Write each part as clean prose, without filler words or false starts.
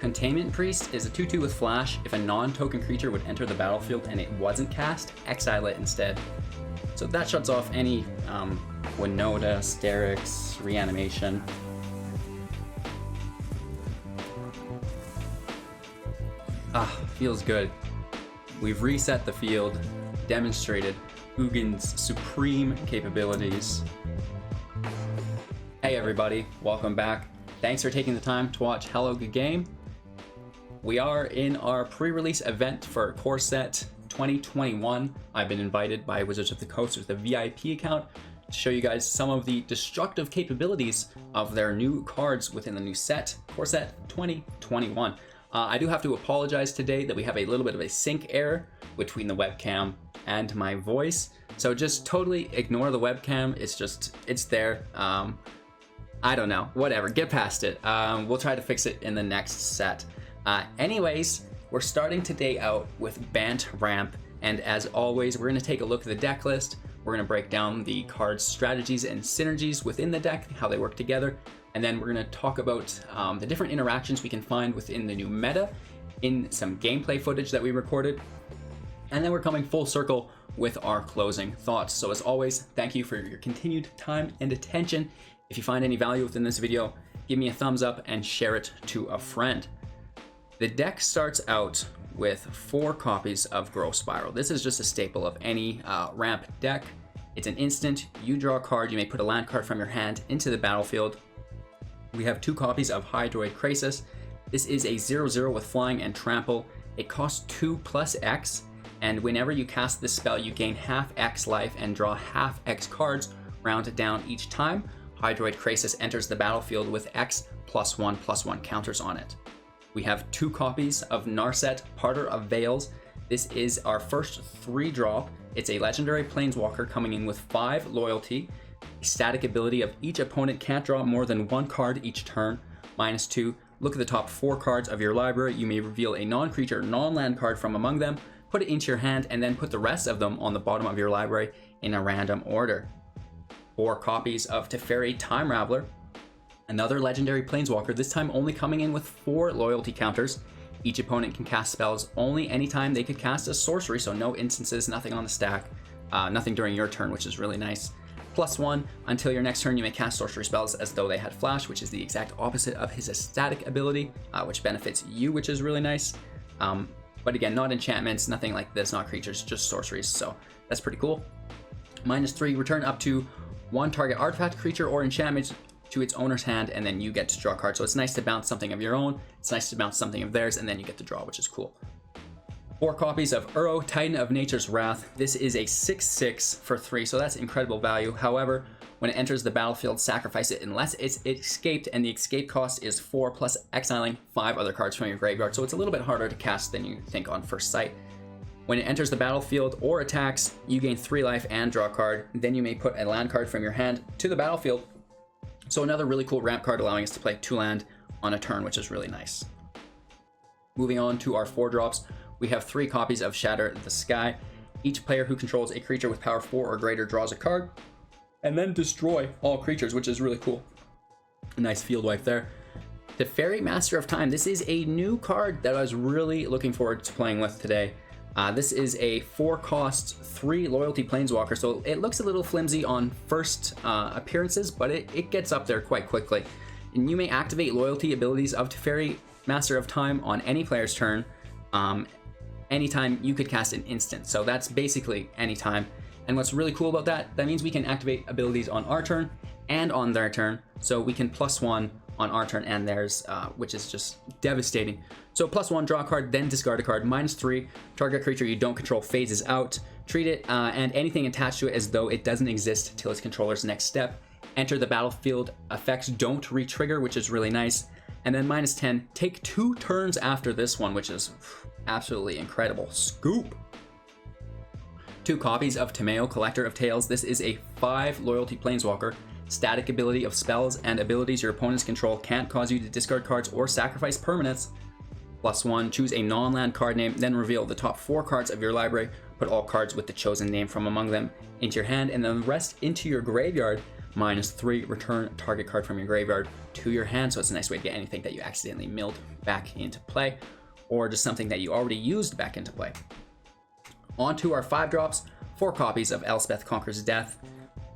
Containment Priest is a 2/2 with flash. If a non-token creature would enter the battlefield and it wasn't cast, exile it instead. So that shuts off any Winota, Sterix, Reanimation. Feels good. We've reset the field, demonstrated Ugin's supreme capabilities. Hey everybody, welcome back. Thanks for taking the time to watch Hello Good Game. We are in our pre-release event for Core Set 2021. I've been invited by Wizards of the Coast with a VIP account to show you guys some of the destructive capabilities of their new cards within the new set, Core Set 2021. I do have to apologize today that we have a little bit of a sync error between the webcam and my voice. So just totally ignore the webcam. It's there. I don't know, whatever, get past it. We'll try to fix it in the next set. Anyways, we're starting today out with Bant Ramp. And as always, we're gonna take a look at the deck list. We're gonna break down the cards, strategies, and synergies within the deck, how they work together. And then we're gonna talk about the different interactions we can find within the new meta in some gameplay footage that we recorded. And then we're coming full circle with our closing thoughts. So as always, thank you for your continued time and attention. If you find any value within this video, give me a thumbs up and share it to a friend. The deck starts out with 4 copies of Growth Spiral. This is just a staple of any ramp deck. It's an instant, you draw a card, you may put a land card from your hand into the battlefield. We have 2 copies of Hydroid Krasis. This is a 0/0 with flying and trample. It costs 2 plus X, and whenever you cast this spell, you gain half X life and draw half X cards, rounded down each time. Hydroid Krasis enters the battlefield with X +1/+1 counters on it. We have 2 copies of Narset, Parter of Veils. This is our first 3-drop. It's a legendary Planeswalker coming in with 5 loyalty. Static ability of each opponent can't draw more than 1 card each turn. -2. Look at the top 4 cards of your library. You may reveal a non-creature, non-land card from among them, put it into your hand, and then put the rest of them on the bottom of your library in a random order. 4 copies of Teferi Time Raveler, another legendary Planeswalker, this time only coming in with 4 loyalty counters. Each opponent can cast spells only anytime they could cast a sorcery, so no instances, nothing on the stack, nothing during your turn, which is really nice. +1, until your next turn you may cast sorcery spells as though they had flash, which is the exact opposite of his static ability, which benefits you, which is really nice. But again, not enchantments, nothing like this, not creatures, just sorceries, so that's pretty cool. -3, return up to 1 target artifact, creature, or enchantment to its owner's hand, and then you get to draw a card. So it's nice to bounce something of your own, it's nice to bounce something of theirs, and then you get to draw, which is cool. 4 copies of Uro, Titan of Nature's Wrath. This is a 6/6 for 3, so that's incredible value. However, when it enters the battlefield, sacrifice it unless it's escaped, and the escape cost is 4 plus exiling 5 other cards from your graveyard, so it's a little bit harder to cast than you think on first sight. When it enters the battlefield or attacks, you gain 3 life and draw a card. Then you may put a land card from your hand to the battlefield. So another really cool ramp card allowing us to play 2 land on a turn, which is really nice. Moving on to our 4 drops, we have 3 copies of Shatter the Sky. Each player who controls a creature with power 4 or greater draws a card, and then destroy all creatures, which is really cool. A nice field wipe there. Teferi Master of Time. This is a new card that I was really looking forward to playing with today. This is a 4-cost, 3 loyalty Planeswalker, so it looks a little flimsy on first appearances, but it gets up there quite quickly. And you may activate loyalty abilities of Teferi Master of Time on any player's turn. Anytime you could cast an instant, so that's basically anytime. And what's really cool about that means we can activate abilities on our turn and on their turn, so we can +1 on our turn and theirs, which is just devastating. So +1, draw a card, then discard a card. -3, target creature you don't control phases out. Treat it and anything attached to it as though it doesn't exist till its controller's next step. Enter the battlefield, effects don't re-trigger, which is really nice. And then -10, take 2 turns after this one, which is absolutely incredible. Scoop! 2 copies of Tomeo, Collector of Tales. This is a 5 loyalty Planeswalker. Static ability of spells and abilities your opponents control can't cause you to discard cards or sacrifice permanents. +1, choose a non-land card name, then reveal the top 4 cards of your library. Put all cards with the chosen name from among them into your hand, and then the rest into your graveyard. -3, return target card from your graveyard to your hand. So it's a nice way to get anything that you accidentally milled back into play, or just something that you already used back into play. On to our 5-drops, 4 copies of Elspeth Conquers Death.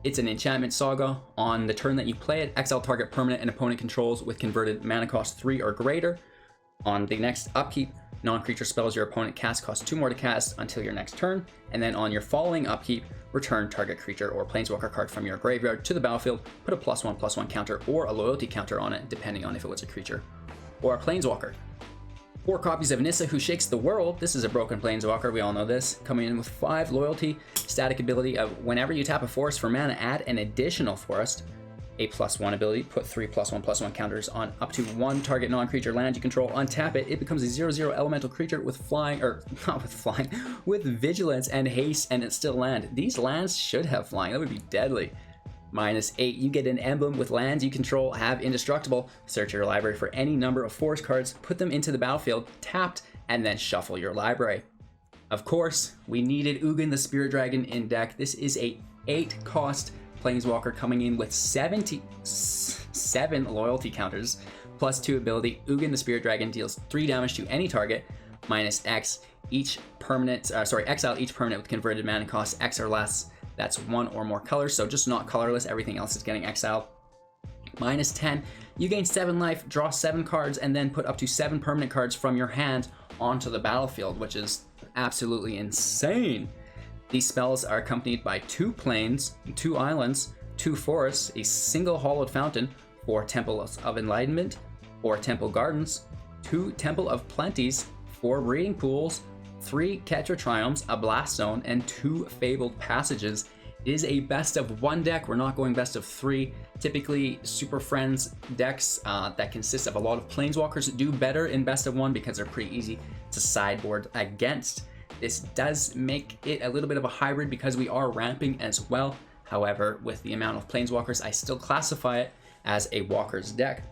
It's an enchantment saga. On the turn that you play it, exile target permanent and opponent controls with converted mana cost 3 or greater. On the next upkeep, non-creature spells your opponent casts cost 2 more to cast until your next turn. And then on your following upkeep, return target creature or planeswalker card from your graveyard to the battlefield, put a +1/+1 counter or a loyalty counter on it, depending on if it was a creature or a planeswalker. 4 copies of Nissa, Who Shakes the World. This is a broken planeswalker, we all know this. Coming in with 5 loyalty, static ability of whenever you tap a forest for mana, add an additional forest. A +1 ability, put 3 +1/+1 counters on up to 1 target non-creature land you control. Untap it, it becomes a 0/0 elemental creature with flying, or not with flying, with vigilance and haste, and it's still land. These lands should have flying, that would be deadly. -8, you get an emblem with lands you control have indestructible. Search your library for any number of forest cards, put them into the battlefield, tapped, and then shuffle your library. Of course, we needed Ugin the Spirit Dragon in deck. This is a 8-cost planeswalker coming in with 77 loyalty counters, +2 ability. Ugin the Spirit Dragon deals 3 damage to any target, -X, each permanent, exile each permanent with converted mana cost X or less. That's 1 or more colors, so just not colorless, everything else is getting exiled. -10, you gain 7 life, draw 7 cards, and then put up to 7 permanent cards from your hand onto the battlefield, which is absolutely insane. These spells are accompanied by 2 plains, 2 islands, 2 forests, a single hollowed fountain, 4 temples of enlightenment, 4 temple gardens, 2 temple of plenties, 4 breeding pools, 3 Ketra Triumphs, a blast zone, and 2 fabled passages. It is a best of 1 deck. We're not going best of 3. Typically, Super Friends decks that consist of a lot of planeswalkers do better in best of 1 because they're pretty easy to sideboard against. This does make it a little bit of a hybrid because we are ramping as well. However, with the amount of planeswalkers, I still classify it as a walker's deck.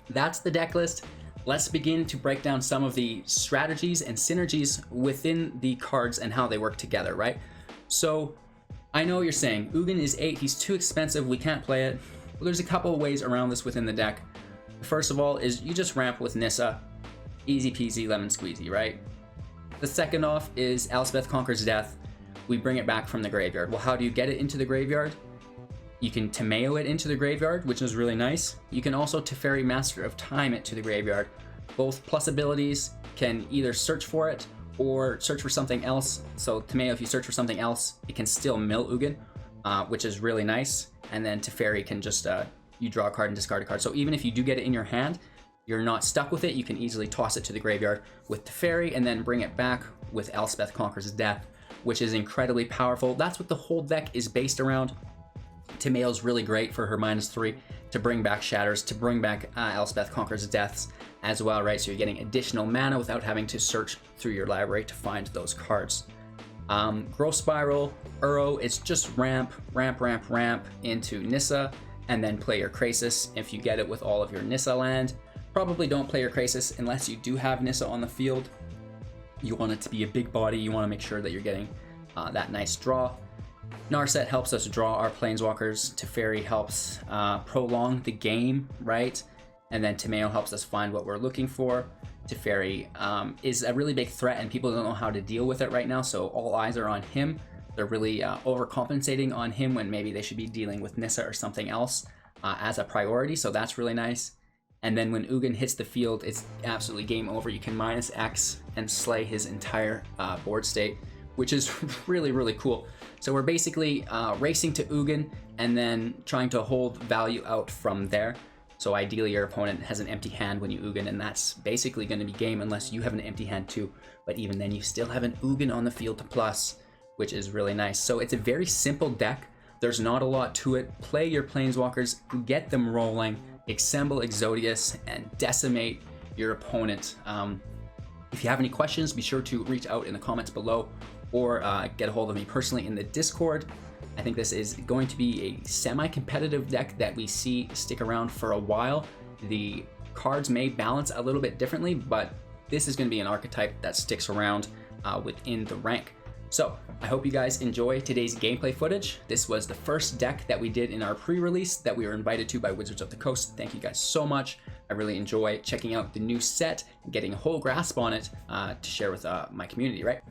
That's the deck list. Let's begin to break down some of the strategies and synergies within the cards and how they work together, right? So I know you're saying, Ugin is 8, he's too expensive, we can't play it. Well, there's a couple of ways around this within the deck. First of all is you just ramp with Nissa, easy peasy lemon squeezy, right? The second off is Elspeth Conquers Death. We bring it back from the graveyard. Well, how do you get it into the graveyard? You can Tameo it into the graveyard, which is really nice. You can also Teferi Master of Time it to the graveyard. Both plus abilities can either search for it or search for something else. So Tameo, if you search for something else, it can still mill Ugin, which is really nice. And then Teferi can just, you draw a card and discard a card. So even if you do get it in your hand, you're not stuck with it. You can easily toss it to the graveyard with Teferi and then bring it back with Elspeth Conquers Death, which is incredibly powerful. That's what the whole deck is based around. Tameo's really great for her -3 to bring back Shatters, to bring back Elspeth Conquers Deaths as well, right? So you're getting additional mana without having to search through your library to find those cards. Growth Spiral, Uro, it's just ramp into Nissa, and then play your Krasis if you get it with all of your Nissa land. Probably don't play your Krasis unless you do have Nissa on the field. You want it to be a big body, you want to make sure that you're getting that nice draw. Narset helps us draw our planeswalkers. Teferi helps prolong the game, right? And then Tameo helps us find what we're looking for. Teferi is a really big threat and people don't know how to deal with it right now, so all eyes are on him. They're really overcompensating on him when maybe they should be dealing with Nissa or something else as a priority, so that's really nice. And then when Ugin hits the field, it's absolutely game over. You can -X and slay his entire board state, which is really, really cool. So we're basically racing to Ugin and then trying to hold value out from there. So ideally your opponent has an empty hand when you Ugin, and that's basically going to be game unless you have an empty hand too. But even then you still have an Ugin on the field to plus, which is really nice. So it's a very simple deck. There's not a lot to it. Play your planeswalkers, get them rolling, assemble Exodias, and decimate your opponent. If you have any questions, be sure to reach out in the comments below or get a hold of me personally in the Discord. I think this is going to be a semi-competitive deck that we see stick around for a while. The cards may balance a little bit differently, but this is going to be an archetype that sticks around within the rank. So, I hope you guys enjoy today's gameplay footage. This was the first deck that we did in our pre-release that we were invited to by Wizards of the Coast. Thank you guys so much. I really enjoy checking out the new set and getting a whole grasp on it to share with my community, right?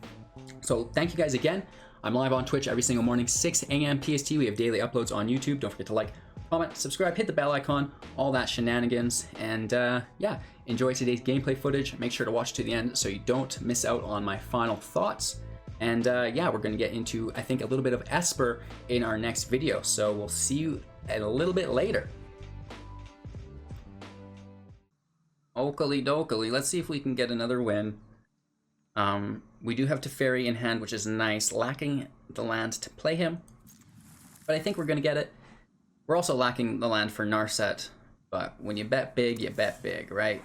So thank you guys again. I'm live on Twitch every single morning, 6 a.m. PST. We have daily uploads on YouTube. Don't forget to like, comment, subscribe, hit the bell icon, all that shenanigans. And yeah, enjoy today's gameplay footage. Make sure to watch to the end so you don't miss out on my final thoughts. And yeah, we're going to get into, I think, a little bit of Esper in our next video. So we'll see you a little bit later. Oakley dokley. Let's see if we can get another win. We do have Teferi in hand, which is nice. Lacking the land to play him. But I think we're going to get it. We're also lacking the land for Narset. But when you bet big, right?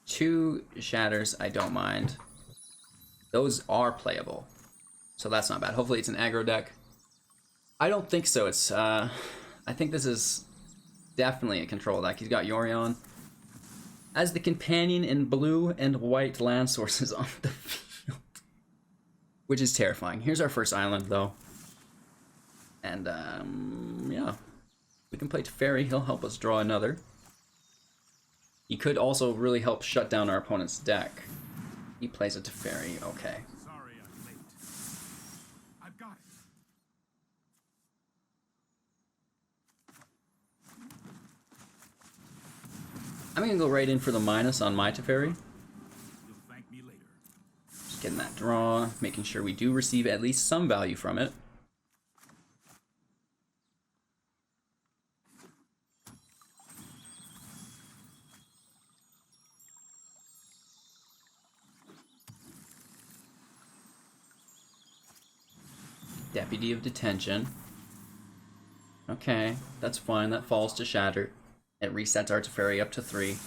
2 Shatters, I don't mind. Those are playable, so that's not bad. Hopefully it's an aggro deck. I don't think so. It's I think this is definitely a control deck. He's got Yorion as the companion in blue and white land sources on the field, which is terrifying. Here's our first island though, and yeah, we can play Teferi. He'll help us draw another. He could also really help shut down our opponent's deck. He plays a Teferi, okay. Sorry I'm late. I've got it. I'm gonna go right in for the minus on my Teferi. You'll thank me later. Just getting that draw, making sure we do receive at least some value from it. Deputy of Detention. Okay, that's fine. That falls to Shatter. It resets our Teferi up to 3. Here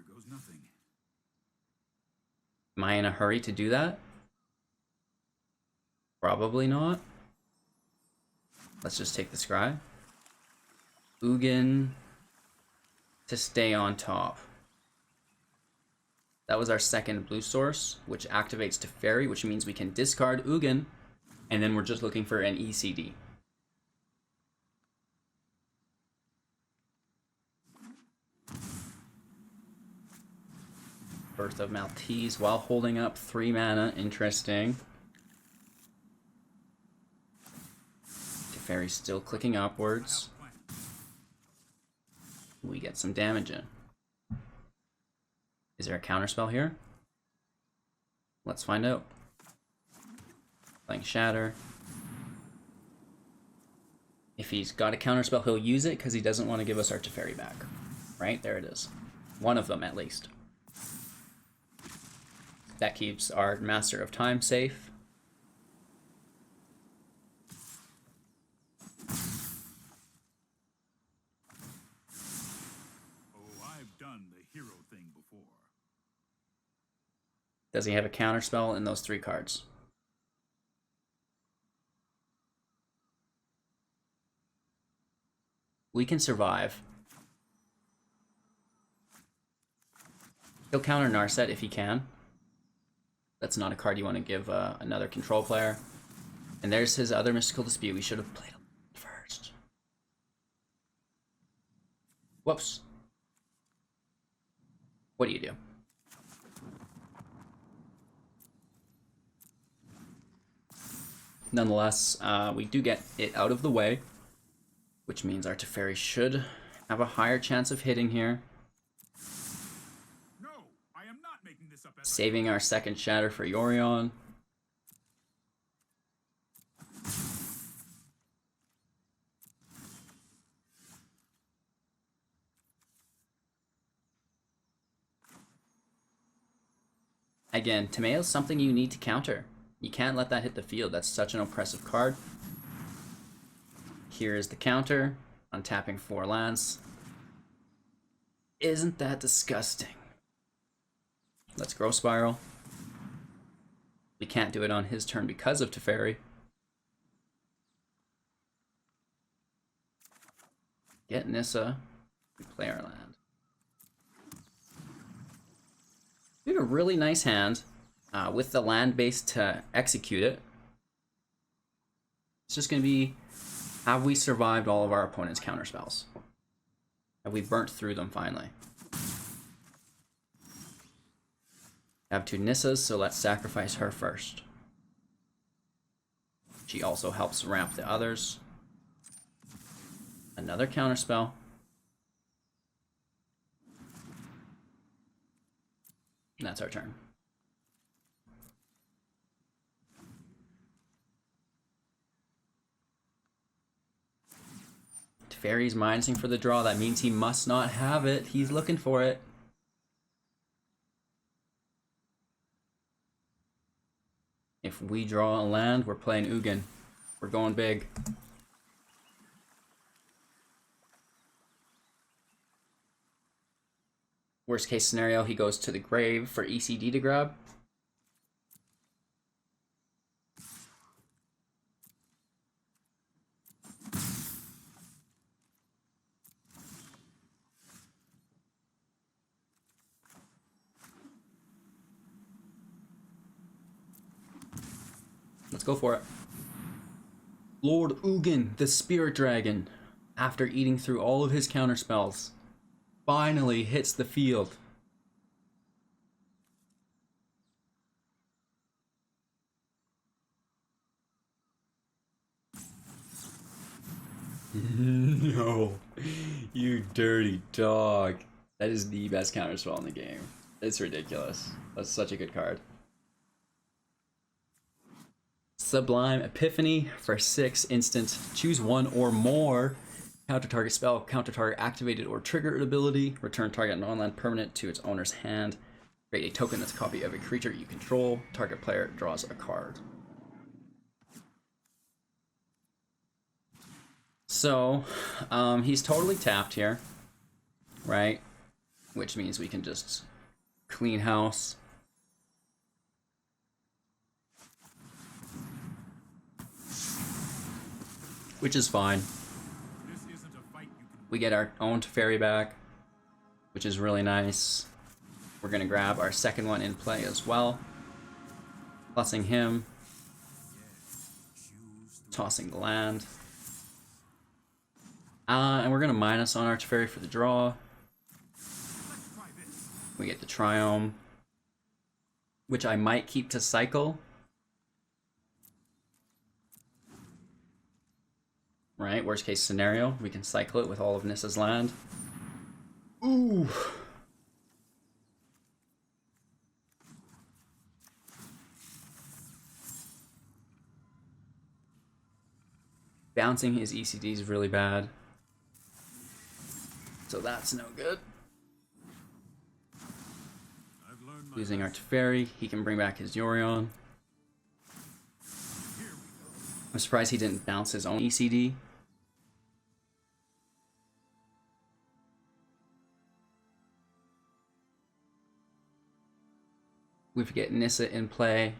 goes nothing. Am I in a hurry to do that? Probably not. Let's just take the Scry. Ugin to stay on top. That was our second blue source, which activates Teferi, which means we can discard Ugin. And then we're just looking for an ECD. Birth of Maltese while holding up 3 mana. Interesting. Teferi's still clicking upwards. We get some damage in. Is there a counterspell here? Let's find out. Playing Shatter. If he's got a counterspell, he'll use it because he doesn't want to give us our Teferi back. Right? There it is. One of them, at least. That keeps our Master of Time safe. Oh, I've done the hero thing before. Does he have a counterspell in those 3 cards? We can survive. He'll counter Narset if he can. That's not a card you want to give another control player. And there's his other Mystical Dispute. We should have played him first. Whoops. What do you do? Nonetheless, we do get it out of the way, which means our Teferi should have a higher chance of hitting here. No, I am not making this up. Saving our second Shatter for Yorion. Again, Tamayo's something you need to counter. You can't let that hit the field. That's such an oppressive card. Here is the counter, untapping 4 lands. Isn't that disgusting? Let's Growth Spiral. We can't do it on his turn because of Teferi. Get Nissa. We play our land. We have a really nice hand. with the land base to execute it. It's just going to be, have we survived all of our opponent's counterspells? Have we burnt through them finally? I have 2 Nissas, so let's sacrifice her first. She also helps ramp the others. Another counterspell. And that's our turn. Fairy's minusing for the draw. That means he must not have it. He's looking for it. If we draw a land, we're playing Ugin. We're going big. Worst case scenario, he goes to the grave for ECD to grab. Let's go for it. Lord Ugin the Spirit Dragon, after eating through all of his counterspells, finally hits the field. No, you dirty dog. That is the best counterspell in the game. It's ridiculous. That's such a good card. Sublime Epiphany for 6 instant. Choose one or more. Counter target spell, counter target activated or triggered ability. Return target non-land permanent to its owner's hand. Create a token that's a copy of a creature you control. Target player draws a card. So, he's totally tapped here, right? Which means we can just clean house. Which is fine. We get our own Teferi back, which is really nice. We're going to grab our second one in play as well. Plussing him. Tossing the land. And we're going to minus on our Teferi for the draw. We get the Triome, which I might keep to cycle. Right, worst case scenario, we can cycle it with all of Nissa's land. Ooh. Bouncing his ECD is really bad. So that's no good. Losing our Teferi, he can bring back his Yorion. I'm surprised he didn't bounce his own ECD. We get Nissa in play.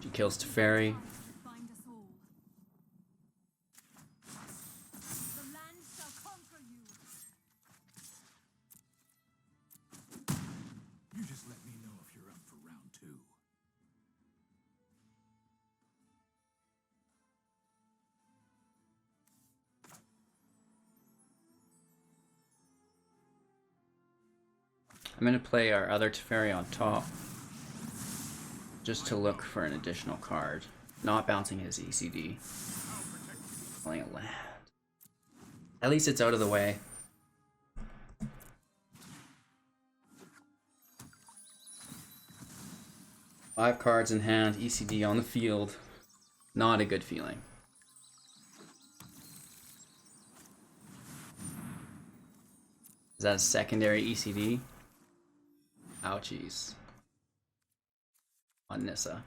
She kills Teferi. You just let me know if you're up for round 2. I'm going to play our other Teferi on top, just to look for an additional card. Not bouncing his ECD. Playing a land. At least it's out of the way. Five cards in hand, ECD on the field. Not a good feeling. Is that a secondary ECD? Ouchies. On Nissa.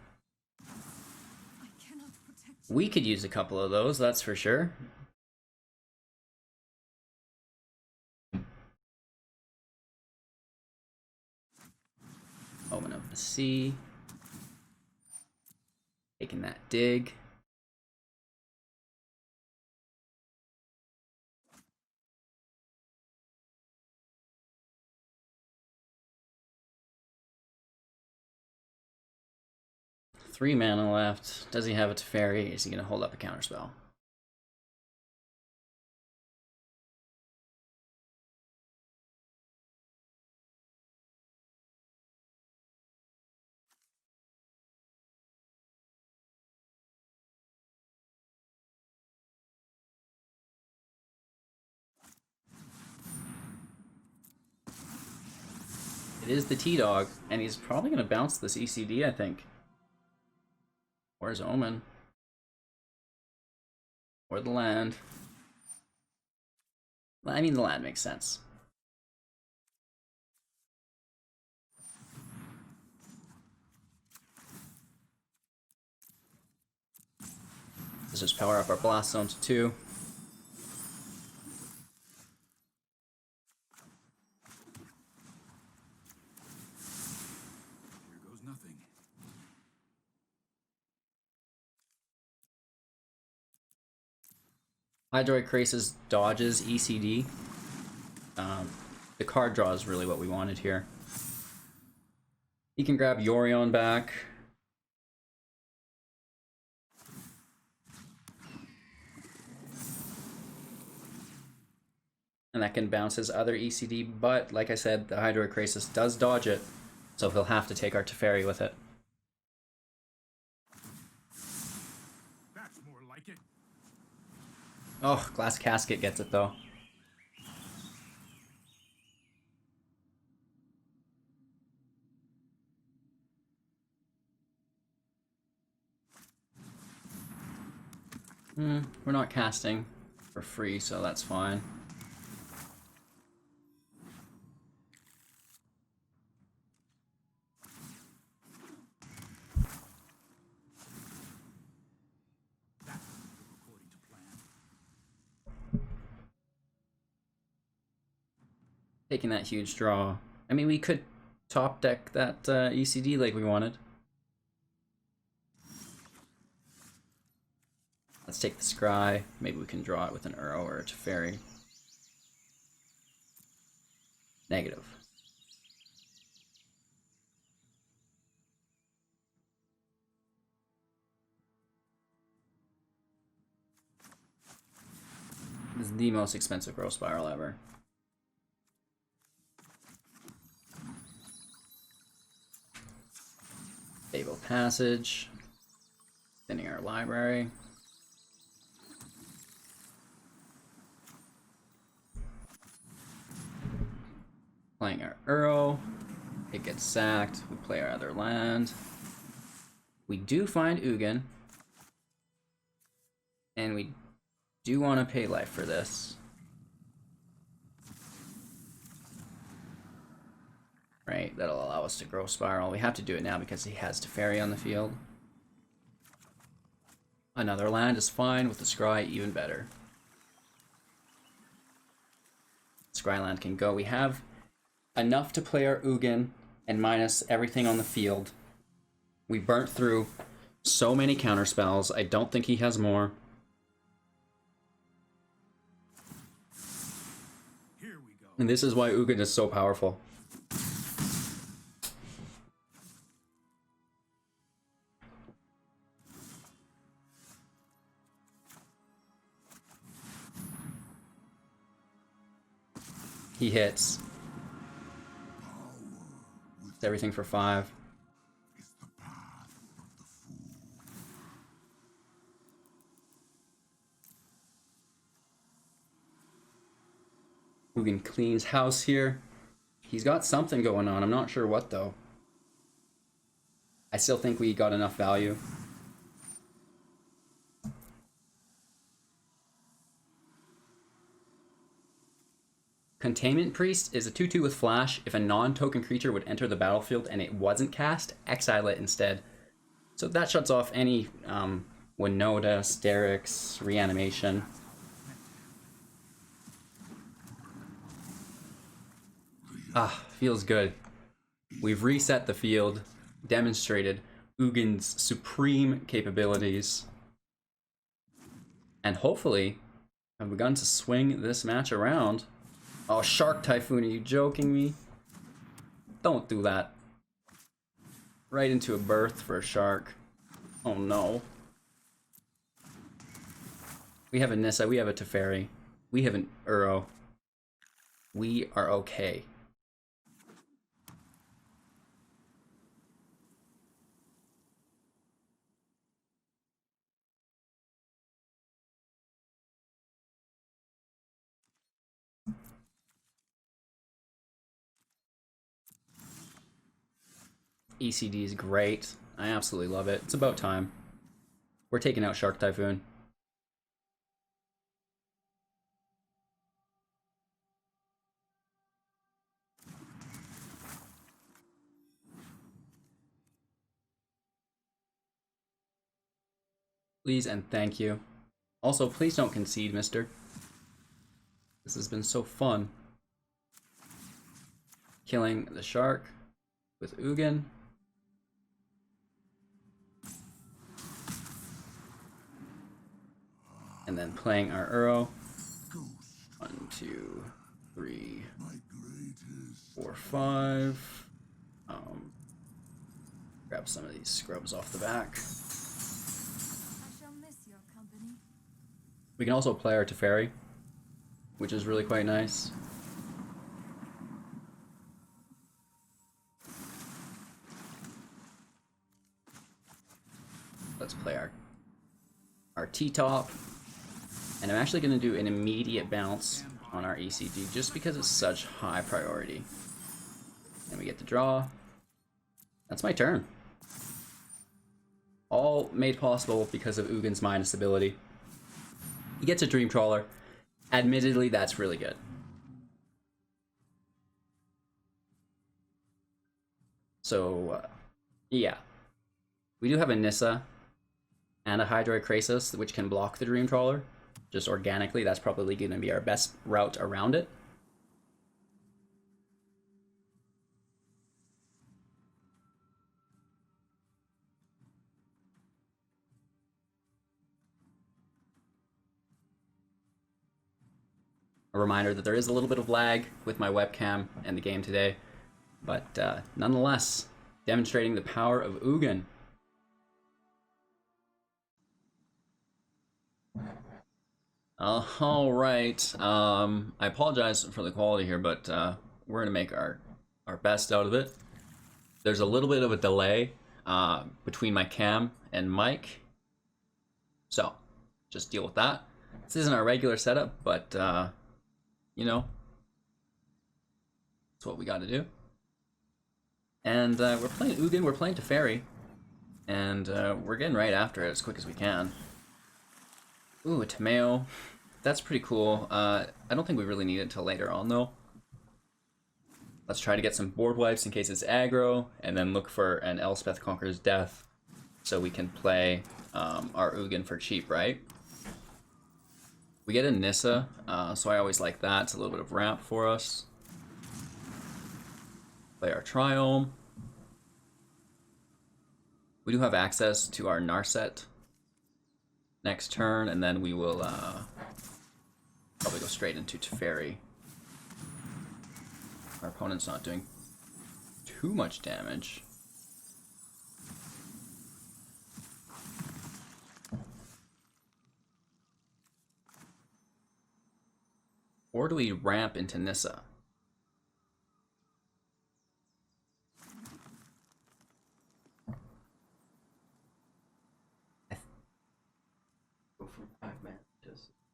We could use a couple of those, that's for sure. Omen of the Sea. Taking that dig. 3 mana left. Does he have a Teferi? Is he going to hold up a counterspell? It is the T-Dog, and he's probably going to bounce this ECD, I think. Where's Omen? Or the land? I mean, the land makes sense. Let's just power up our Blast Zone to 2. Hydroid Krasis dodges ECD. The card draw is really what we wanted here. He can grab Yorion back. And that can bounce his other ECD, but like I said, the Hydroid Krasis does dodge it, so he'll have to take our Teferi with it. Oh, Glass Casket gets it though. We're not casting for free, so that's fine. Taking that huge draw. I mean, we could top deck that ECD like we wanted. Let's take the Scry. Maybe we can draw it with an Uro or a Teferi. Negative. This is the most expensive Growth Spiral ever. Fabled Passage. Thinning our library. Playing our Uro. It gets sacked. We play our other land. We do find Ugin. And we do want to pay life for this. Right, that'll allow us to Growth Spiral. We have to do it now because he has Teferi on the field. Another land is fine, with the Scry even better. Scry land can go. We have enough to play our Ugin and minus everything on the field. We burnt through so many counterspells. I don't think he has more. Here we go. And this is why Ugin is so powerful. He hits. It's everything for 5. Ugin cleans house here. He's got something going on. I'm not sure what though. I still think we got enough value. Containment Priest is a 2/2 with flash. If a non-token creature would enter the battlefield and it wasn't cast, exile it instead. So that shuts off any Winota, Sterix, Reanimation. Ah, feels good. We've reset the field, demonstrated Ugin's supreme capabilities, and hopefully have begun to swing this match around. Oh, Shark Typhoon, are you joking me? Don't do that. Right into a berth for a shark. Oh no. We have a Nissa, we have a Teferi, we have an Uro. We are okay. ECD is great. I absolutely love it. It's about time. We're taking out Shark Typhoon. Please and thank you. Also, please don't concede, mister. This has been so fun. Killing the shark with Ugin. And then playing our Uro. 1, 2, 3, 4, 5. Grab some of these scrubs off the back. We can also play our Teferi, which is really quite nice. Let's play our T-top. And I'm actually going to do an immediate bounce on our ECG just because it's such high priority. And we get to draw. That's my turn. All made possible because of Ugin's minus ability. He gets a Dream Trawler. Admittedly, that's really good. So, yeah. We do have a Nissa and a Hydroid Krasis, which can block the Dream Trawler. Just organically, that's probably going to be our best route around it. A reminder that there is a little bit of lag with my webcam and the game today, but nonetheless, demonstrating the power of Ugin. All right. I apologize for the quality here, but we're gonna make our best out of it. There's a little bit of a delay between my cam and mic, so just deal with that. This isn't our regular setup, but you know, that's what we got to do. And we're playing Ugin, we're playing Teferi, and we're getting right after it as quick as we can. Ooh, a Tameo. That's pretty cool. I don't think we really need it until later on, though. Let's try to get some board wipes in case it's aggro, and then look for an Elspeth Conquers Death, so we can play our Ugin for cheap, right? We get a Nissa, so I always like that. It's a little bit of ramp for us. Play our Triome. We do have access to our Narset next turn, and then we will probably go straight into Teferi. Our opponent's not doing too much damage. Or do we ramp into Nissa? Go from 5 mana to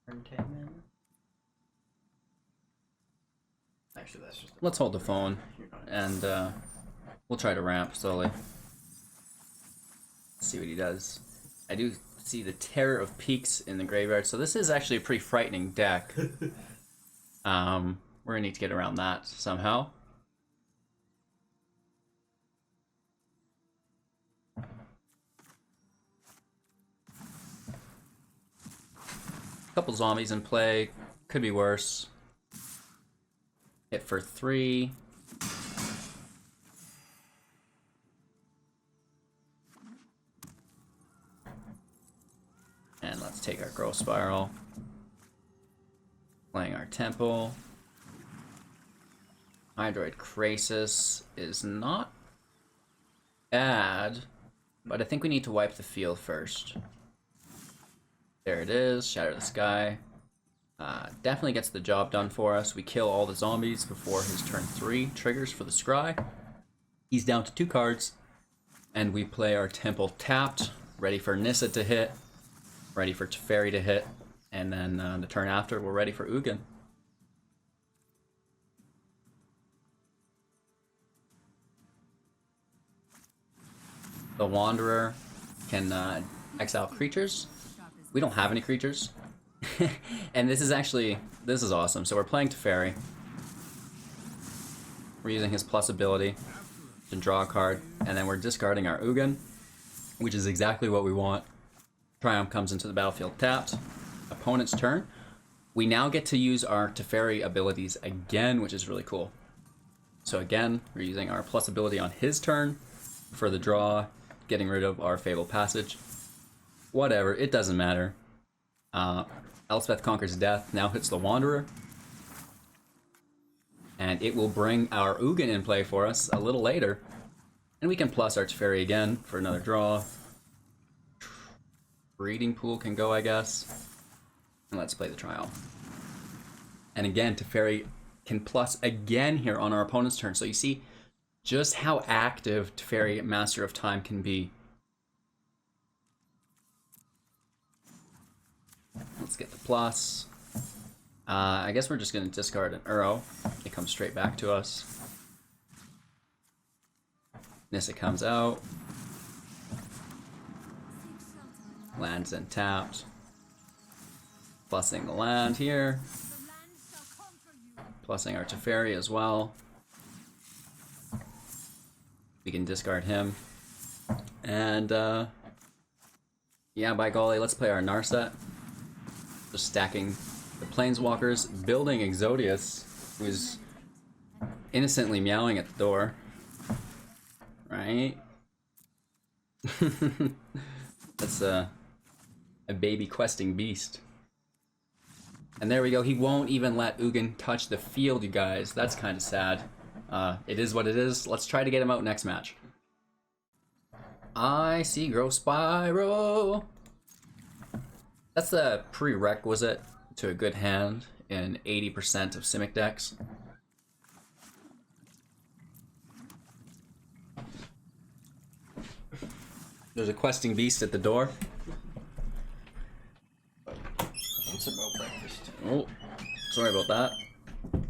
turn 10 mana. Actually, that's just. Let's hold the phone, and we'll try to ramp slowly. See what he does. I do see the Terror of Peaks in the graveyard, so this is actually a pretty frightening deck. We're gonna need to get around that somehow. Couple zombies in play, could be worse. Hit for 3. And let's take our Growth Spiral. Playing our Temple. Hydroid Krasis is not bad. But I think we need to wipe the field first. There it is, Shatter the Sky. Definitely gets the job done for us. We kill all the zombies before his turn 3 triggers for the scry. He's down to 2 cards. And we play our Temple tapped, ready for Nissa to hit, ready for Teferi to hit, and then the turn after, we're ready for Ugin. The Wanderer can exile creatures. We don't have any creatures. And this is awesome. So we're playing Teferi. We're using his plus ability to draw a card, and then we're discarding our Ugin, which is exactly what we want. Triumph comes into the battlefield tapped. Opponent's turn. We now get to use our Teferi abilities again, which is really cool. So again, we're using our plus ability on his turn for the draw, getting rid of our Fable Passage. Whatever, it doesn't matter. Elspeth Conquers Death now hits the Wanderer. And it will bring our Ugin in play for us a little later. And we can plus our Teferi again for another draw. Breeding Pool can go, I guess. And let's play the Trial. And again, Teferi can plus again here on our opponent's turn. So you see just how active Teferi, Master of Time, can be. Let's get the plus. I guess we're just going to discard an Uro. It comes straight back to us. Nissa comes out. Lands and tapped. Plussing the land here. Plussing our Teferi as well. We can discard him. And, yeah, by golly, let's play our Narset. Just stacking the Planeswalkers, building Exodias, who's innocently meowing at the door. Right? That's a baby questing beast. And there we go, he won't even let Ugin touch the field, you guys. That's kind of sad. It is what it is. Let's try to get him out next match. I see Growth Spiral. That's the prerequisite to a good hand in 80% of Simic decks. There's a questing beast at the door. It's about breakfast. Oh, sorry about that.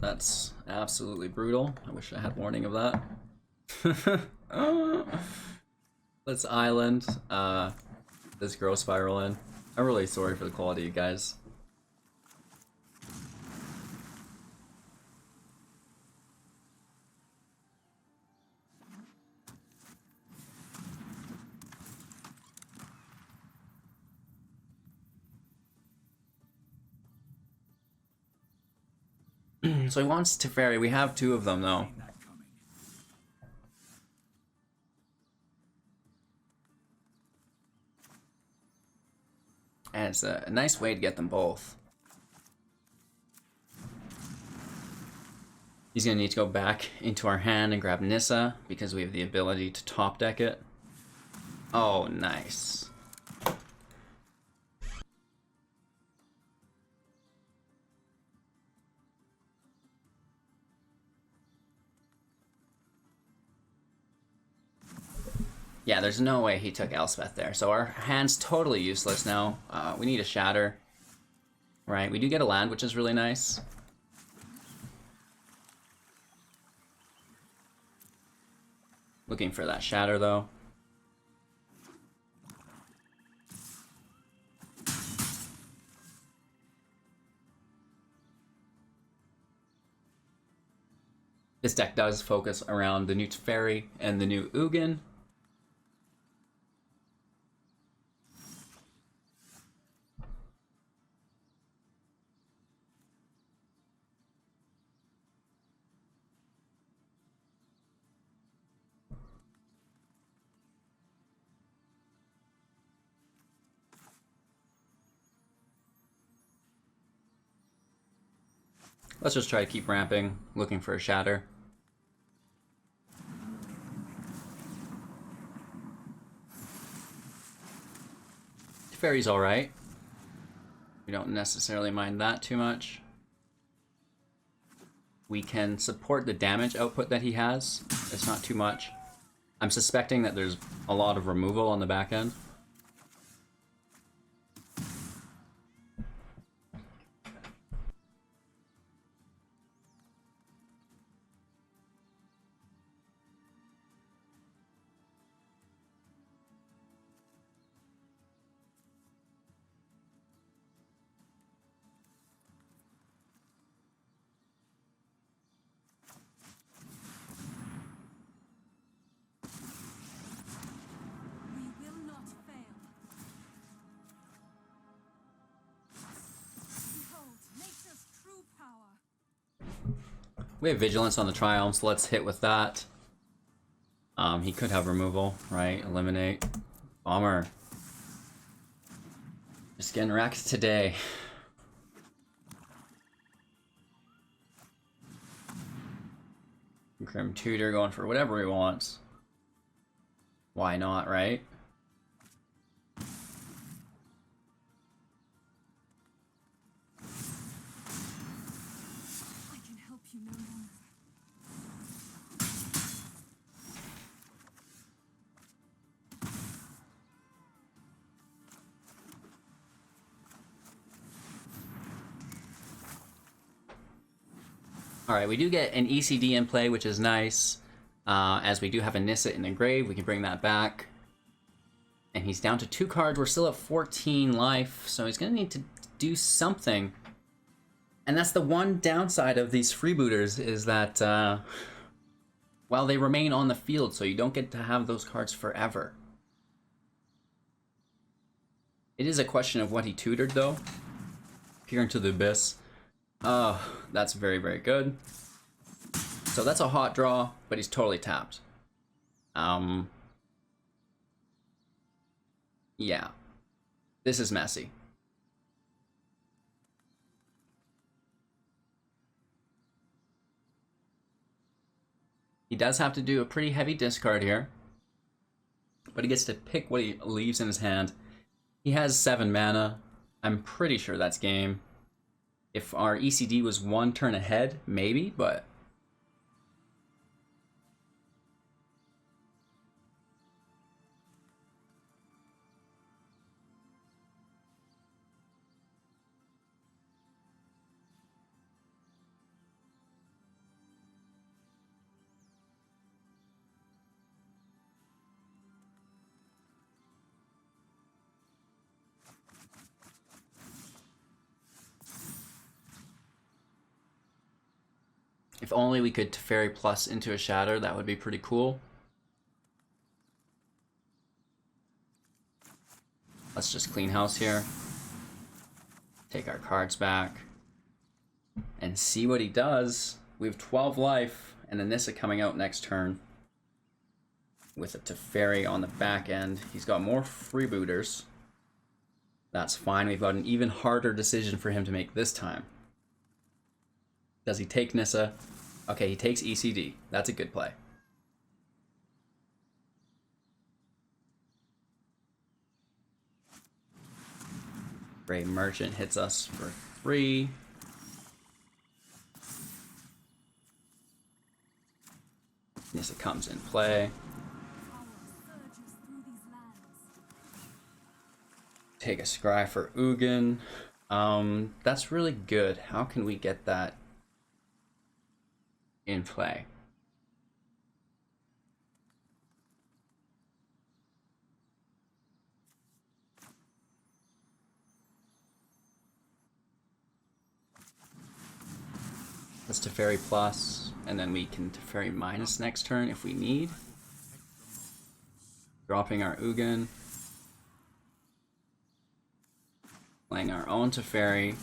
That's absolutely brutal. I wish I had warning of that. Let's island this Growth Spiral in. I'm really sorry for the quality, you guys. So he wants Teferi. We have 2 of them, though. And it's a nice way to get them both. He's going to need to go back into our hand and grab Nissa, because we have the ability to top deck it. Oh, nice. Yeah, there's no way he took Elspeth there. So our hand's totally useless now. We need a Shatter. Right, we do get a land, which is really nice. Looking for that Shatter, though. This deck does focus around the new Teferi and the new Ugin. Let's just try to keep ramping, looking for a Shatter. Teferi's alright. We don't necessarily mind that too much. We can support the damage output that he has. It's not too much. I'm suspecting that there's a lot of removal on the back end. We have Vigilance on the Triumph, so let's hit with that. He could have removal, right? Eliminate. Bummer. Just getting wrecked today. Grim Tutor going for whatever he wants. Why not, right? Alright, we do get an ECD in play, which is nice. As we do have a Nissa in the grave, we can bring that back. And he's down to 2 cards. We're still at 14 life, so he's going to need to do something. And that's the one downside of these freebooters, is that, well, they remain on the field, so you don't get to have those cards forever. It is a question of what he tutored, though. Peer into the Abyss. Oh, that's very, very good. So that's a hot draw, but he's totally tapped. Yeah. This is messy. He does have to do a pretty heavy discard here, but he gets to pick what he leaves in his hand. He has 7 mana. I'm pretty sure that's game. If our ECD was 1 turn ahead, maybe, but... If only we could Teferi plus into a Shatter, that would be pretty cool. Let's just clean house here. Take our cards back. And see what he does. We have 12 life, and a Nissa coming out next turn. With a Teferi on the back end. He's got more freebooters. That's fine. We've got an even harder decision for him to make this time. Does he take Nissa? Okay, he takes ECD. That's a good play. Grey Merchant hits us for 3. Nissa comes in play. Take a Scry for Ugin. That's really good. How can we get that in play? Let's Teferi plus, and then we can Teferi minus next turn if we need. Dropping our Ugin. Playing our own Teferi.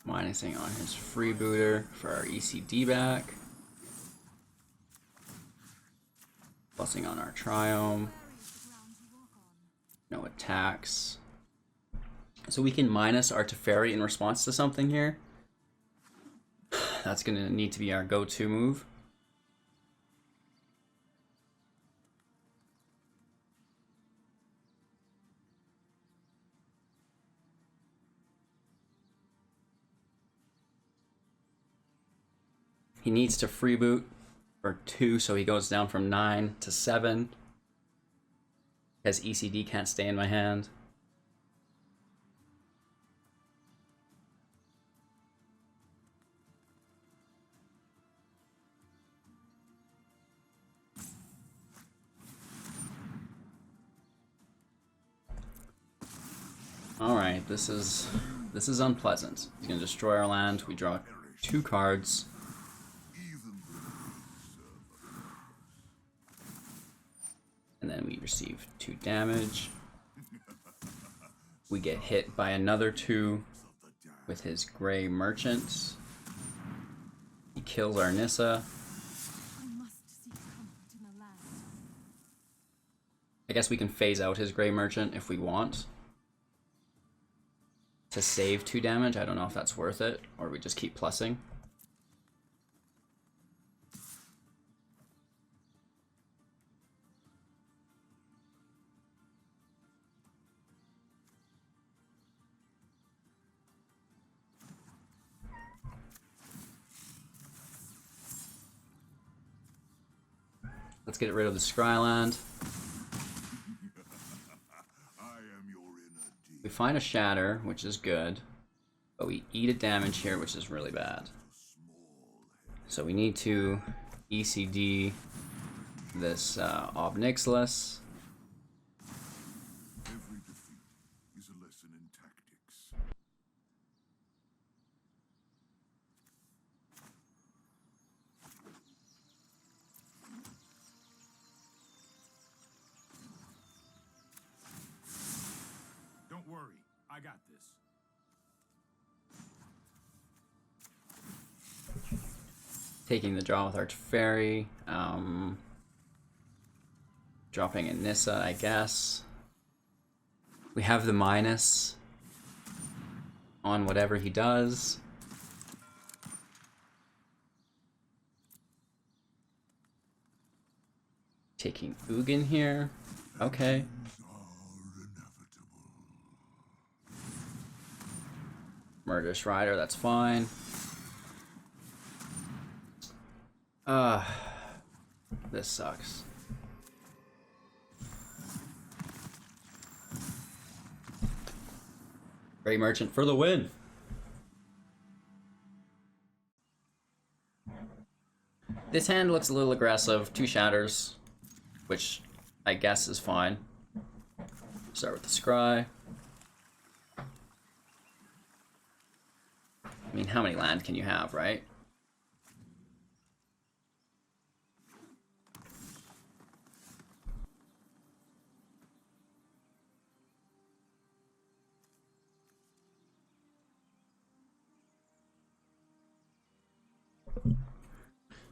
Minusing on his freebooter for our ECD back. Plussing on our Triome. No attacks. So we can minus our Teferi in response to something here. That's going to need to be our go-to move. He needs to freeboot for 2, so he goes down from 9 to 7. Because ECD can't stay in my hand. Alright, this is unpleasant. He's gonna destroy our land. We draw 2 cards. And then we receive 2 damage. We get hit by another 2 with his Gray Merchant. He kills our Nissa. I guess we can phase out his Gray Merchant if we want. To save 2 damage, I don't know if that's worth it, or we just keep plussing. Let's get rid of the Scryland. We find a Shatter, which is good, but we eat a damage here, which is really bad. So we need to ECD this Obnixilis. Every defeat is a lesson in tactics. Don't worry, I got this. Taking the draw with our Teferi. Dropping a Nissa, I guess. We have the minus on whatever he does. Taking Ugin here. Okay. Murderous Rider, that's fine. This sucks. Gray Merchant for the win. This hand looks a little aggressive. 2 Shatters, which I guess is fine. Start with the Scry. I mean, how many land can you have, right?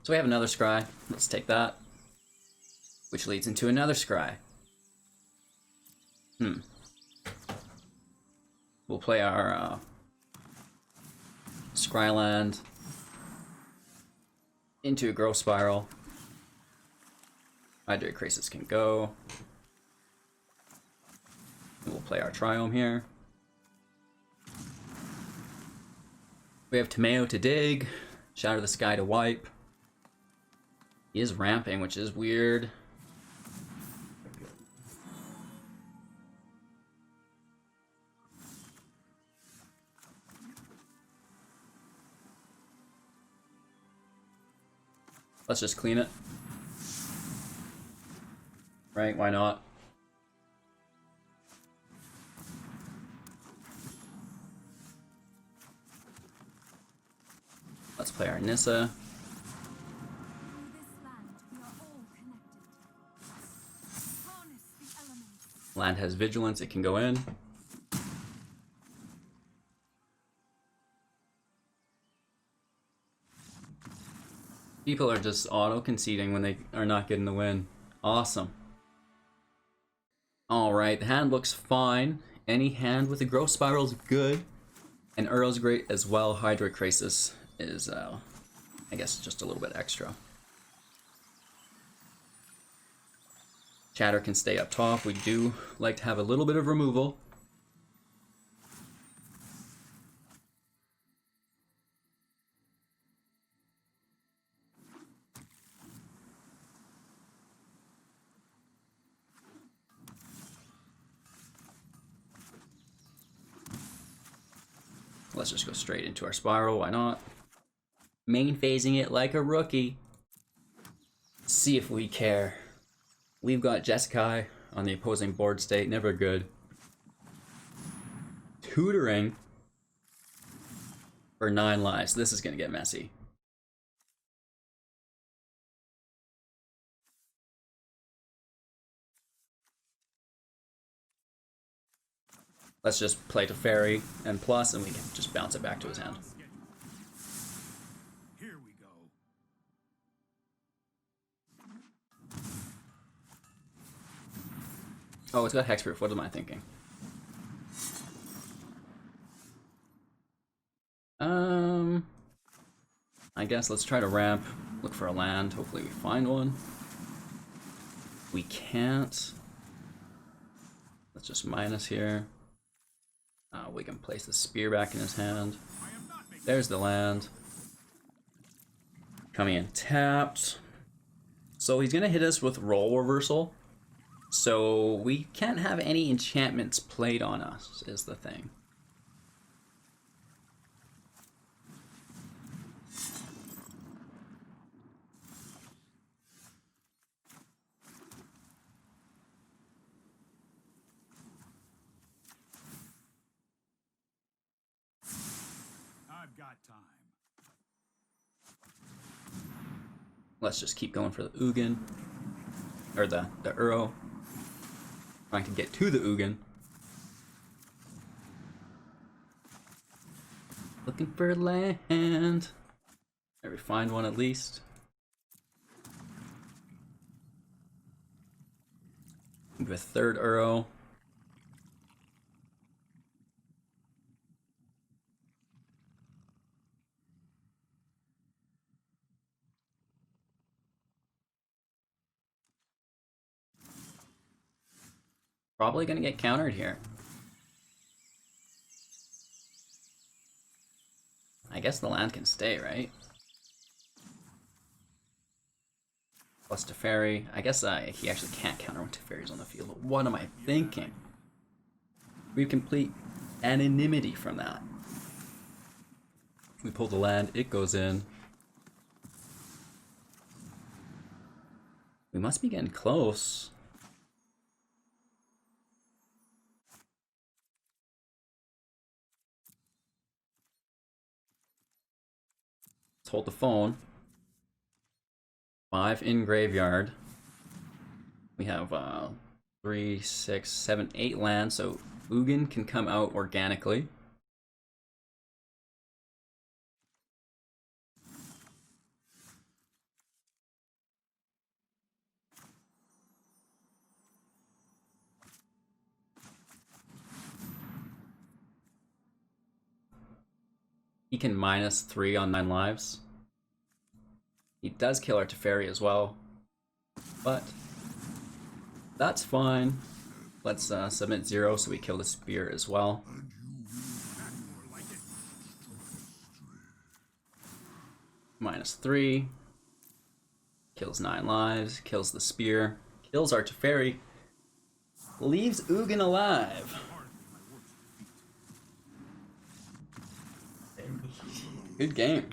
So we have another Scry. Let's take that. Which leads into another Scry. We'll play our Scryland into a Growth Spiral. Hydrate Crisis can go. And we'll play our Triome here. We have Tomeo to dig. Shatter the Sky to wipe. He is ramping, which is weird. Let's just clean it. Right, why not? Let's play our Nissa. Land has Vigilance, it can go in. People are just auto-conceding when they are not getting the win. Awesome. Alright, the hand looks fine. Any hand with a Growth Spiral is good. And Url's great as well. Hydrate Crisis is, I guess, just a little bit extra. Chatter can stay up top. We do like to have a little bit of removal. Let's just go straight into our spiral, why not? Main phasing it like a rookie. See if we care. We've got Jeskai on the opposing board state, never good. Tutoring for 9 lives. This is gonna get messy. Let's just play to Fairy and plus, and we can just bounce it back to his hand. Here we go. Oh, it's got Hexproof. What am I thinking? I guess let's try to ramp, look for a land, hopefully we find one. We can't. Let's just minus here. We can place the spear back in his hand. There's the land. Coming in tapped. So he's gonna hit us with role reversal. So we can't have any enchantments played on us, is the thing. I've got time. Let's just keep going for the Ugin. Or the Uro. Trying to get to the Ugin. Looking for land. There we find one at least. Maybe a third Uro. Probably gonna get countered here. I guess the land can stay, right? Plus Teferi. I guess he actually can't counter when Teferi's on the field. But what am I thinking? We complete anonymity from that. We pull the land, it goes in. We must be getting close. Let's hold the phone. 5 in graveyard. We have 3, 6, 7, 8 lands, so Ugin can come out organically. He can -3 on 9 lives. He does kill our Teferi as well, but that's fine. Let's submit 0 so we kill the spear as well. -3. Kills 9 lives, kills the spear, kills our Teferi, leaves Ugin alive. Good game.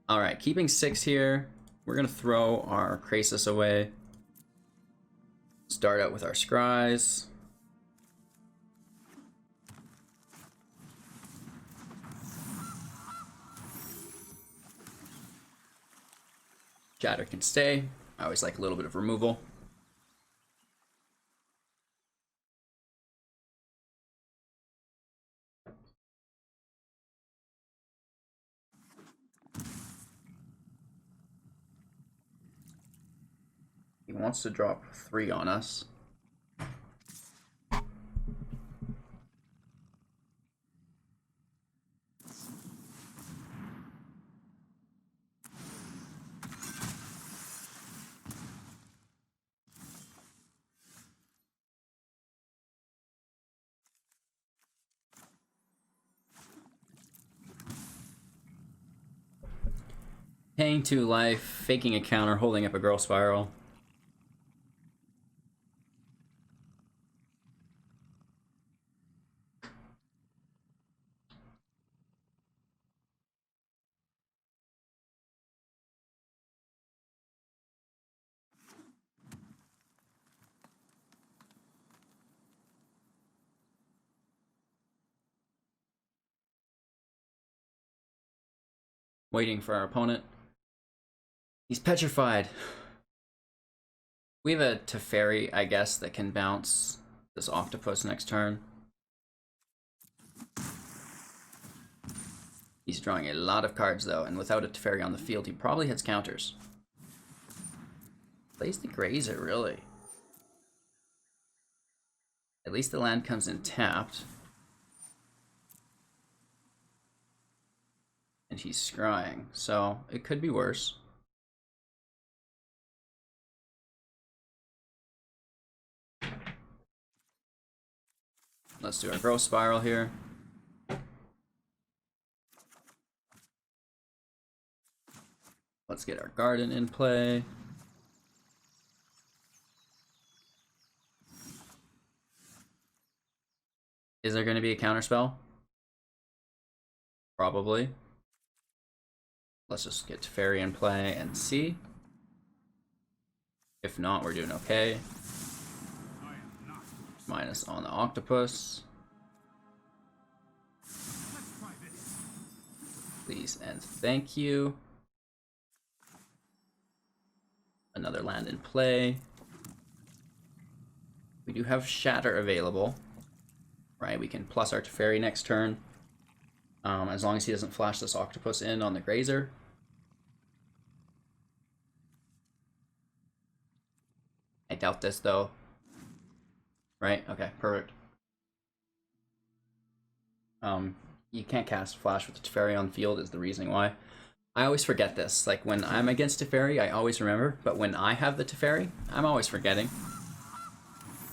Alright, keeping 6 here. We're gonna throw our Krasis away. Start out with our Scries. Shatter can stay. I always like a little bit of removal. He wants to drop 3 on us. Paying 2 life, faking a counter, holding up a girl spiral. waiting for our opponent. He's petrified. We have a Teferi, I guess, that can bounce this octopus next turn. He's drawing a lot of cards, though, and without a Teferi on the field, he probably hits counters. Plays the Grazer, really. At least the land comes in tapped. And he's scrying, so it could be worse. Let's do our growth spiral here. Let's get our garden in play. Is there going to be a counterspell? Probably. Let's just get Teferi in play and see. If not, we're doing okay. Minus on the octopus. Please and thank you. Another land in play. We do have Shatter available. Right, we can plus our Teferi next turn. As long as he doesn't flash this octopus in on the Grazer. I doubt this though. Right? Okay, perfect. You can't cast Flash with the Teferi on field is the reasoning why. I always forget this. Like, when I'm against Teferi, I always remember. But when I have the Teferi, I'm always forgetting.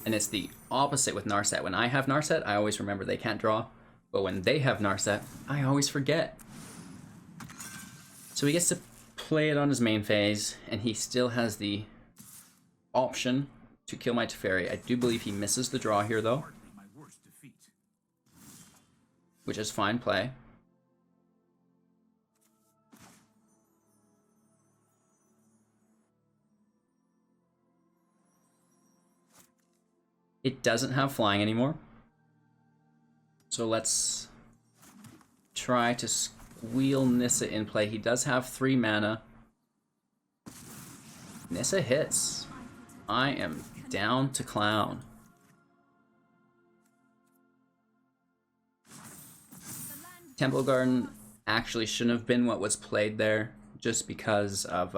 And it's the opposite with Narset. When I have Narset, I always remember they can't draw. But when they have Narset, I always forget. So he gets to play it on his main phase, and he still has the option to kill my Teferi. I do believe he misses the draw here, though. Which is fine play. It doesn't have flying anymore. So let's try to squeal Nissa in play. He does have 3 mana. Nissa hits. I am down to clown. Temple Garden actually shouldn't have been what was played there, just because of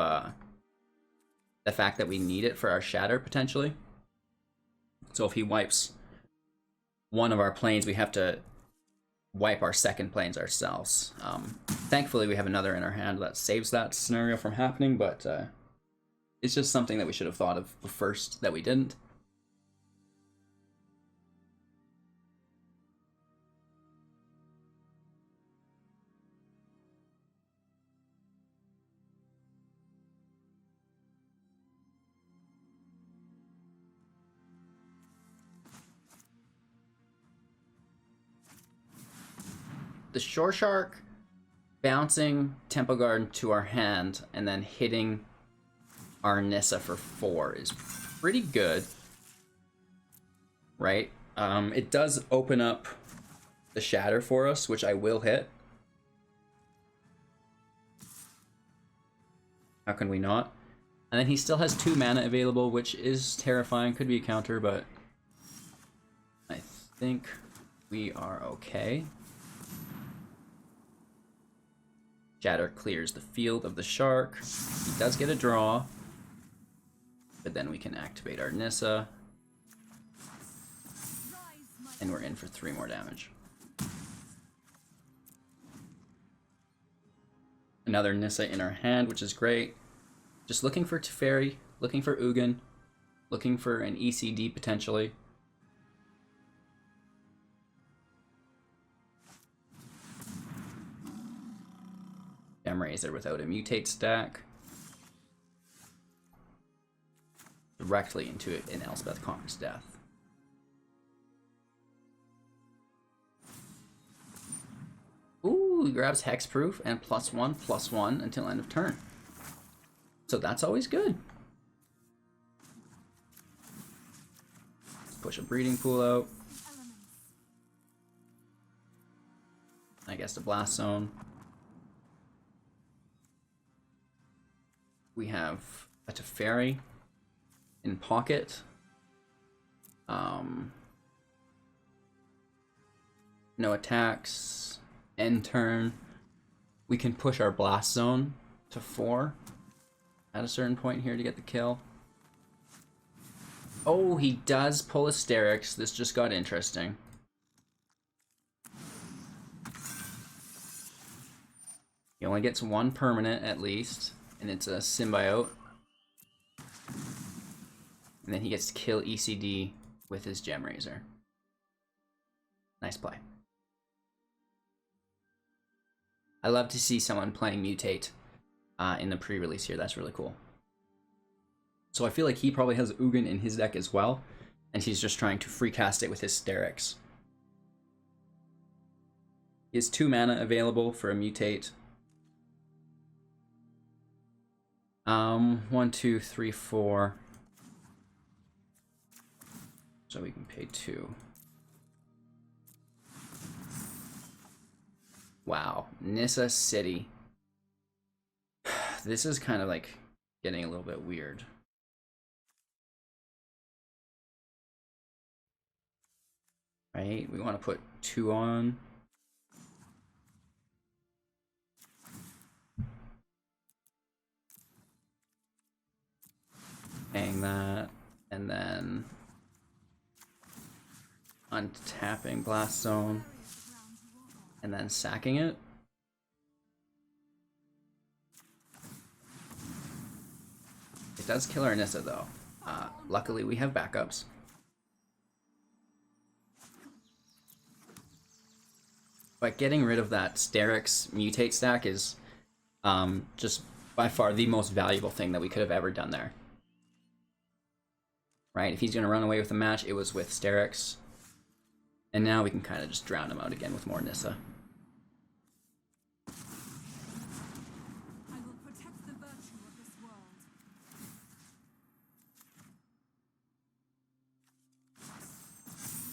the fact that we need it for our Shatter, potentially. So if he wipes one of our planes, we have to wipe our second planes ourselves. Thankfully, we have another in our hand that saves that scenario from happening, but it's just something that we should have thought of first that we didn't. The Shore Shark bouncing Temple Garden to our hand and then hitting our Nissa for 4 is pretty good, right? It does open up the Shatter for us, which I will hit. How can we not? And then he still has 2 mana available, which is terrifying. Could be a counter, but I think we are okay. Shatter clears the field of the shark. He does get a draw, but then we can activate our Nissa, and we're in for 3 more damage. Another Nissa in our hand, which is great. Just looking for Teferi, looking for Ugin, looking for an ECD potentially. Razor without a mutate stack. Directly into it in Elspeth Conquers Death. Ooh, he grabs Hexproof and +1/+1 until end of turn. So that's always good. Let's push a Breeding Pool out. I guess the Blast Zone. We have a Teferi in pocket. No attacks. End turn. We can push our blast zone to 4 at a certain point here to get the kill. Oh, he does pull Asterix. This just got interesting. He only gets 1 permanent at least, and it's a symbiote. And then he gets to kill ECD with his Gem Razor. Nice play. I love to see someone playing Mutate in the pre-release here. That's really cool. So I feel like he probably has Ugin in his deck as well, and he's just trying to free cast it with his Sterix. He has 2 mana available for a Mutate. 1, 2, 3, 4. So we can pay 2. Wow, Nissa City. This is kind of like getting a little bit weird. Right, we want to put 2 on. Paying that, and then untapping Blast Zone, and then sacking it. It does kill our Nissa though. Luckily we have backups. But getting rid of that Sterix Mutate stack is just by far the most valuable thing that we could have ever done there. Right, if he's going to run away with the match, it was with Sterix. And now we can kind of just drown him out again with more Nissa. I will protect the virtue of this world.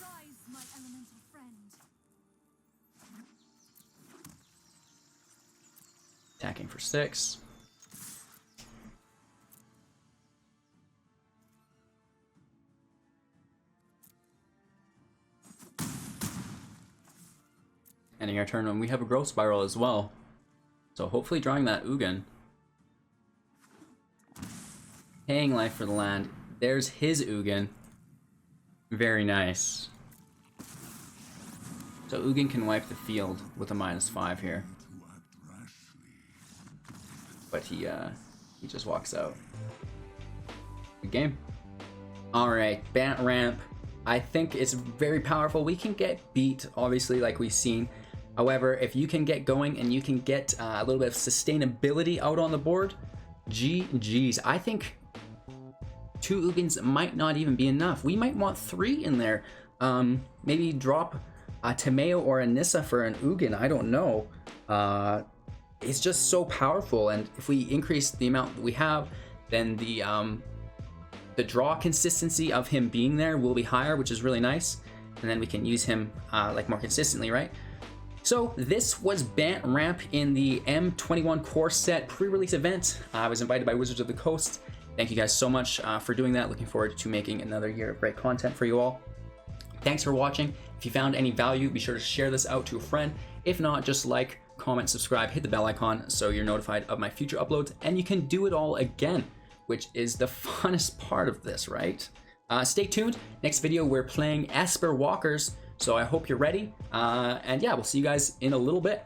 Rise, my elemental friend. Attacking for 6. Ending our turn, and we have a growth spiral as well. So hopefully drawing that Ugin. Paying life for the land. There's his Ugin. Very nice. So Ugin can wipe the field with a -5 here. But he just walks out. Good game. Alright, Bant Ramp. I think it's very powerful. We can get beat, obviously, like we've seen. However, if you can get going and you can get a little bit of sustainability out on the board, GG's. I think 2 Ugins might not even be enough. We might want 3 in there. Maybe drop a Tomeo or a Nissa for an Ugin. I don't know. It's just so powerful, and if we increase the amount that we have, then the draw consistency of him being there will be higher, which is really nice, and then we can use him like more consistently, right? So this was Bant Ramp in the M21 core set pre-release event. I was invited by Wizards of the Coast. Thank you guys so much for doing that. Looking forward to making another year of great content for you all. Thanks for watching. If you found any value, be sure to share this out to a friend. If not, just like, comment, subscribe, hit the bell icon so you're notified of my future uploads, and you can do it all again, which is the funnest part of this, right? Stay tuned. Next video, we're playing Esper Walkers, so I hope you're ready. And yeah, we'll see you guys in a little bit.